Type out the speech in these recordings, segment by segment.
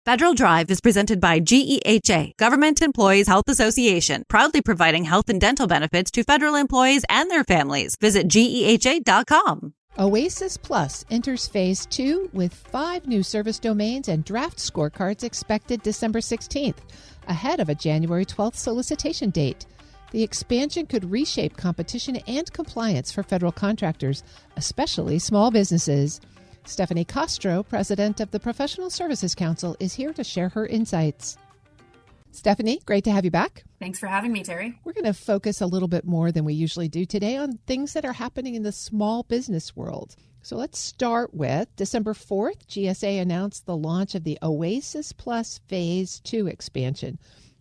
Federal Drive is presented by GEHA, Government Employees Health Association, proudly providing health and dental benefits to federal employees and their families. Visit GEHA.com. OASIS Plus enters Phase 2 with 5 new service domains and draft scorecards expected December 16th, ahead of a January 12th solicitation date. The expansion could reshape competition and compliance for federal contractors, especially small businesses. Stephanie Kostro, president of the Professional Services Council, is here to share her insights. Stephanie, great to have you back. Thanks for having me, Terry. We're going to focus a little bit more than we usually do today on things that are happening in the small business world. So let's start with December 4th, GSA announced the launch of the OASIS Plus Phase 2 expansion.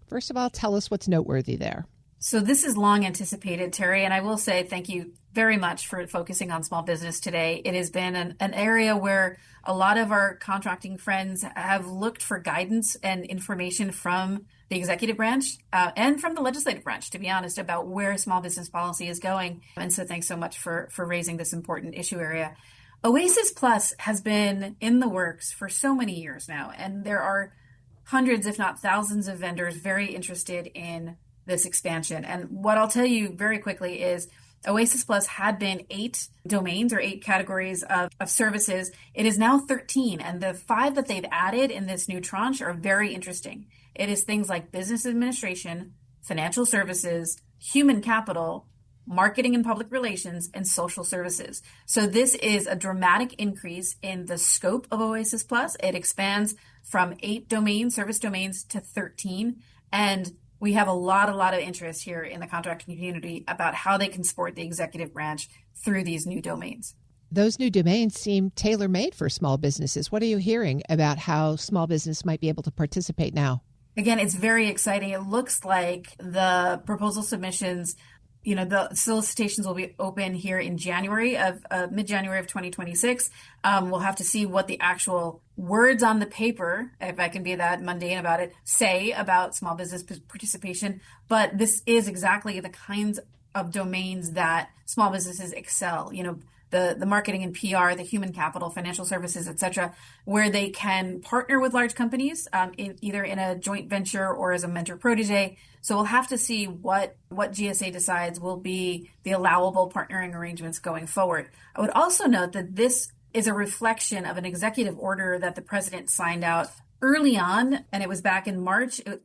First of all, tell us what's noteworthy there. So this is long anticipated, Terry, and I will say thank you very much for focusing on small business today. It has been an area where a lot of our contracting friends have looked for guidance and information from the executive branch and from the legislative branch, to be honest, about where small business policy is going. And so thanks so much for raising this important issue area. OASIS Plus has been in the works for so many years now, and there are hundreds, if not thousands, of vendors very interested in this expansion. And what I'll tell you very quickly is OASIS Plus had been 8 domains or 8 categories of services. It is now 13, and the 5 that they've added in this new tranche are very interesting. It is things like business administration, financial services, human capital, marketing and public relations, and social services. So this is a dramatic increase in the scope of OASIS Plus. It expands from 8 domains, service domains, to 13. And we have a lot of interest here in the contracting community about how they can support the executive branch through these new domains. Those new domains seem tailor-made for small businesses. What are you hearing about how small business might be able to participate now? Again, it's very exciting. It looks like the proposal submissions, the solicitations will be open here in mid-January of 2026. We'll have to see what the actual words on the paper, if I can be that mundane about it, say about small business participation. But this is exactly the kinds of domains that small businesses excel. The marketing and PR, the human capital, financial services, et cetera, where they can partner with large companies, either in a joint venture or as a mentor-protege. So we'll have to see what GSA decides will be the allowable partnering arrangements going forward. I would also note that this is a reflection of an executive order that the president signed out early on, and it was back in March. It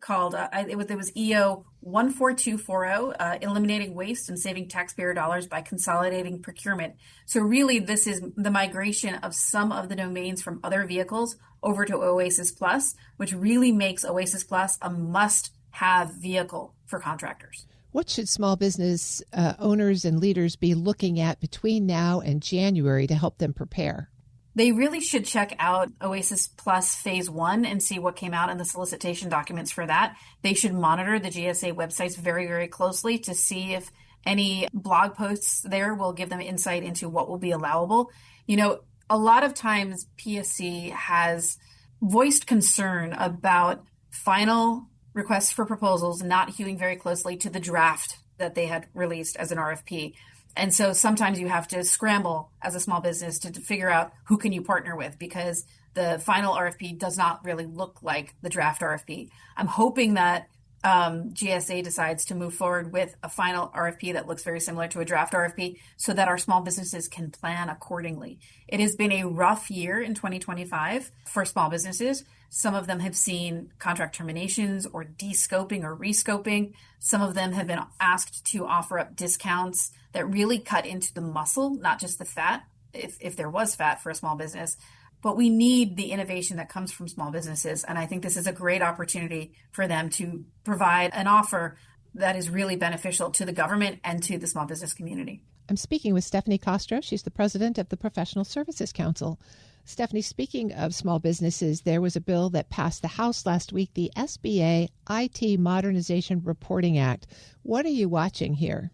was EO 14240, eliminating waste and saving taxpayer dollars by consolidating procurement. So really, this is the migration of some of the domains from other vehicles over to OASIS Plus, which really makes OASIS Plus a must-have vehicle for contractors. What should small business owners and leaders be looking at between now and January to help them prepare? They really should check out OASIS Plus Phase 1 and see what came out in the solicitation documents for that. They should monitor the GSA websites very, very closely to see if any blog posts there will give them insight into what will be allowable. A lot of times PSC has voiced concern about final requests for proposals not hewing very closely to the draft that they had released as an RFP. And so sometimes you have to scramble as a small business to figure out who can you partner with, because the final RFP does not really look like the draft RFP. I'm hoping that GSA decides to move forward with a final RFP that looks very similar to a draft RFP so that our small businesses can plan accordingly. It has been a rough year in 2025 for small businesses. Some of them have seen contract terminations or de-scoping or rescoping. Some of them have been asked to offer up discounts that really cut into the muscle, not just the fat, if there was fat for a small business. But we need the innovation that comes from small businesses. And I think this is a great opportunity for them to provide an offer that is really beneficial to the government and to the small business community. I'm speaking with Stephanie Kostro. She's the president of the Professional Services Council. Stephanie, speaking of small businesses, there was a bill that passed the House last week, the SBA IT Modernization Reporting Act. What are you watching here?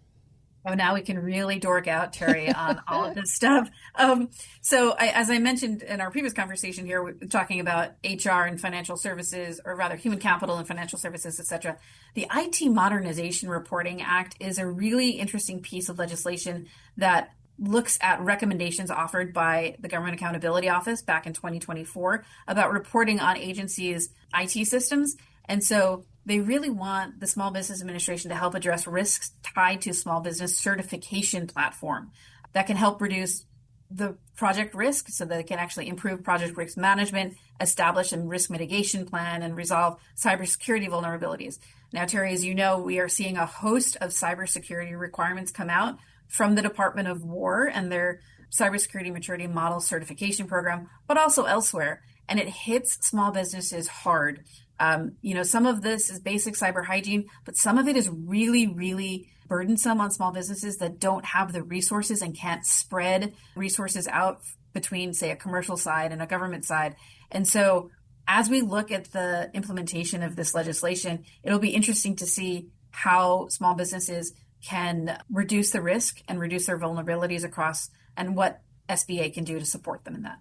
Oh, now we can really dork out, Terry, on all of this stuff. As I mentioned in our previous conversation here, we're talking about HR and financial services, or rather human capital and financial services, et cetera. The IT Modernization Reporting Act is a really interesting piece of legislation that looks at recommendations offered by the Government Accountability Office back in 2024 about reporting on agencies' IT systems. And so they really want the Small Business Administration to help address risks tied to small business certification platform that can help reduce the project risk so that it can actually improve project risk management, establish a risk mitigation plan, and resolve cybersecurity vulnerabilities. Now, Terry, as you know, we are seeing a host of cybersecurity requirements come out from the Department of War and their Cybersecurity Maturity Model Certification Program, but also elsewhere. And it hits small businesses hard. Some of this is basic cyber hygiene, but some of it is really, really burdensome on small businesses that don't have the resources and can't spread resources out between, say, a commercial side and a government side. And so as we look at the implementation of this legislation, it'll be interesting to see how small businesses can reduce the risk and reduce their vulnerabilities across, and what SBA can do to support them in that.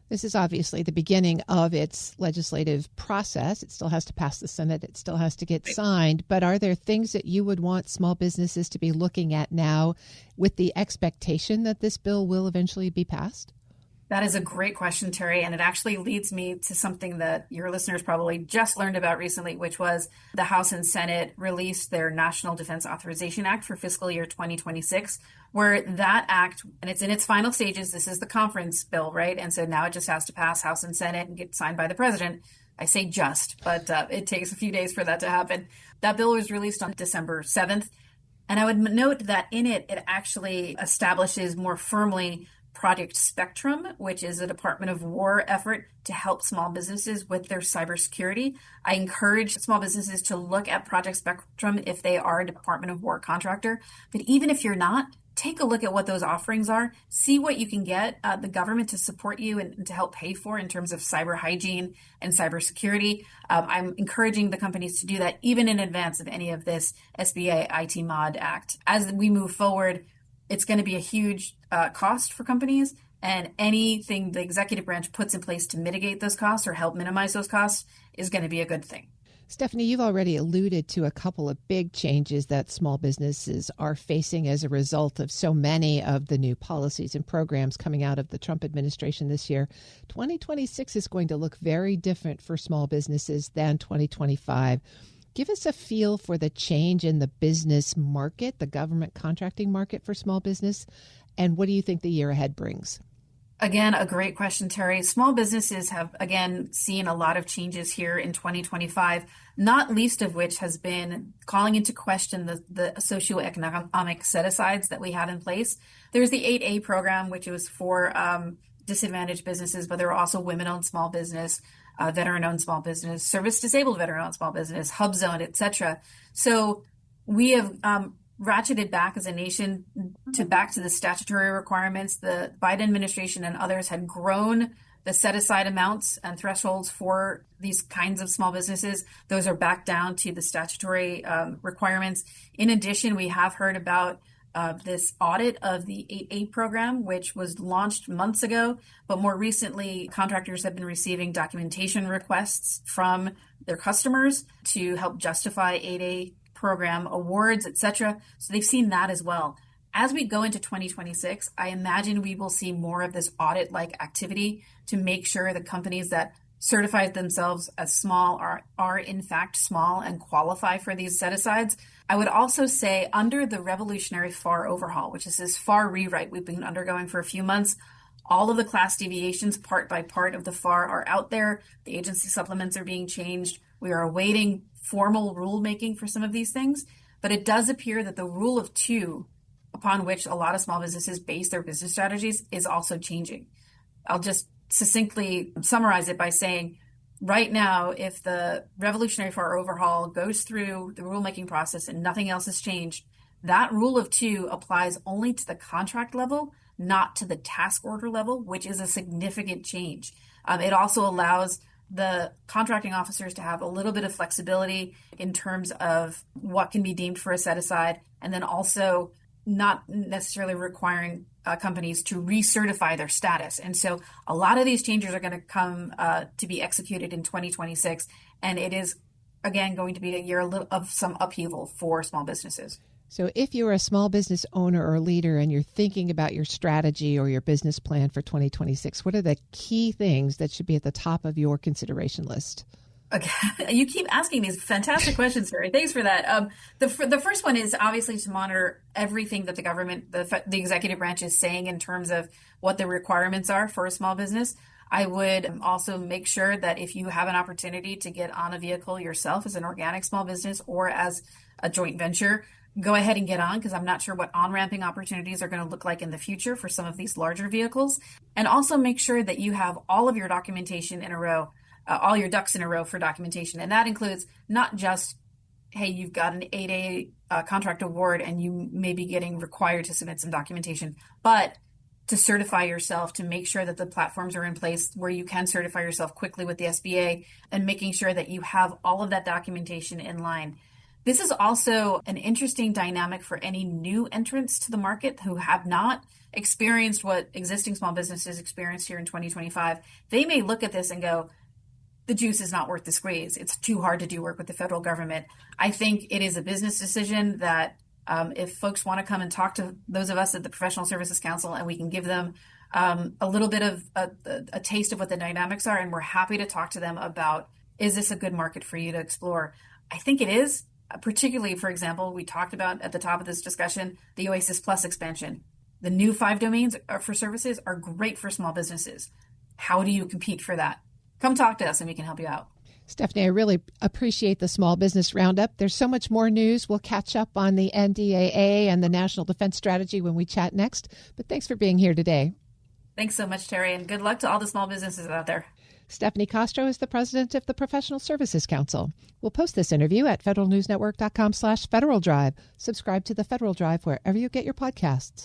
This is obviously the beginning of its legislative process. It still has to pass the Senate. It still has to get signed. But are there things that you would want small businesses to be looking at now with the expectation that this bill will eventually be passed? That is a great question, Terry, and it actually leads me to something that your listeners probably just learned about recently, which was the House and Senate released their National Defense Authorization Act for fiscal year 2026, where that act, and it's in its final stages, this is the conference bill, right? And so now it just has to pass House and Senate and get signed by the president. I say just, but it takes a few days for that to happen. That bill was released on December 7th, and I would note that in it actually establishes more firmly Project Spectrum, which is a Department of War effort to help small businesses with their cybersecurity. I encourage small businesses to look at Project Spectrum if they are a Department of War contractor. But even if you're not, take a look at what those offerings are. See what you can get the government to support you and to help pay for in terms of cyber hygiene and cybersecurity. I'm encouraging the companies to do that even in advance of any of this SBA IT Mod Act. As we move forward, it's going to be a huge cost for companies, and anything the executive branch puts in place to mitigate those costs or help minimize those costs is going to be a good thing. Stephanie, you've already alluded to a couple of big changes that small businesses are facing as a result of so many of the new policies and programs coming out of the Trump administration this year. 2026 is going to look very different for small businesses than 2025. Give us a feel for the change in the business market, the government contracting market for small business, and what do you think the year ahead brings? Again, a great question, Terry. Small businesses have, again, seen a lot of changes here in 2025, not least of which has been calling into question the socioeconomic set-asides that we have in place. There's the 8A program, which was for disadvantaged businesses, but there are also women-owned small business, veteran-owned small business, service-disabled veteran-owned small business, hub-zoned, etc. So we have ratcheted back as a nation back to the statutory requirements. The Biden administration and others had grown the set-aside amounts and thresholds for these kinds of small businesses. Those are back down to the statutory requirements. In addition, we have heard about this audit of the 8A program, which was launched months ago, but more recently, contractors have been receiving documentation requests from their customers to help justify 8A program awards, etc. So they've seen that as well. As we go into 2026, I imagine we will see more of this audit-like activity to make sure the companies that certify themselves as small are in fact small and qualify for these set-asides. I would also say under the revolutionary FAR overhaul, which is this FAR rewrite we've been undergoing for a few months, all of the class deviations part by part of the FAR are out there. The agency supplements are being changed. We are awaiting formal rulemaking for some of these things, but it does appear that the rule of two upon which a lot of small businesses base their business strategies is also changing. I'll just succinctly summarize it by saying right now, if the revolutionary FAR overhaul goes through the rulemaking process and nothing else has changed, that rule of two applies only to the contract level, not to the task order level, which is a significant change. It also allows the contracting officers to have a little bit of flexibility in terms of what can be deemed for a set aside, and then also not necessarily requiring companies to recertify their status. And so a lot of these changes are going to come to be executed in 2026. And it is, again, going to be a year of some upheaval for small businesses. So if you're a small business owner or leader and you're thinking about your strategy or your business plan for 2026, what are the key things that should be at the top of your consideration list? Okay. You keep asking these fantastic questions, Terry. Thanks for that. The first one is obviously to monitor everything that the government, the executive branch is saying in terms of what the requirements are for a small business. I would also make sure that if you have an opportunity to get on a vehicle yourself as an organic small business or as a joint venture, go ahead and get on, because I'm not sure what on-ramping opportunities are going to look like in the future for some of these larger vehicles. And also make sure that you have all of your documentation in a row, all your ducks in a row for documentation. And that includes not just, hey, you've got an 8A contract award and you may be getting required to submit some documentation, but to certify yourself, to make sure that the platforms are in place where you can certify yourself quickly with the SBA, and making sure that you have all of that documentation in line. This is also an interesting dynamic for any new entrants to the market who have not experienced what existing small businesses experienced here in 2025. They may look at this and go, the juice is not worth the squeeze. It's too hard to do work with the federal government. I think it is a business decision that if folks want to come and talk to those of us at the Professional Services Council, and we can give them a little bit of a taste of what the dynamics are, and we're happy to talk to them about, is this a good market for you to explore? I think it is. Particularly, for example, we talked about at the top of this discussion, the OASIS Plus expansion. The new 5 domains for services are great for small businesses. How do you compete for that? Come talk to us and we can help you out. Stephanie, I really appreciate the Small Business Roundup. There's so much more news. We'll catch up on the NDAA and the National Defense Strategy when we chat next. But thanks for being here today. Thanks so much, Terry, and good luck to all the small businesses out there. Stephanie Kostro is the president of the Professional Services Council. We'll post this interview at federalnewsnetwork.com/Federal Drive. Subscribe to the Federal Drive wherever you get your podcasts.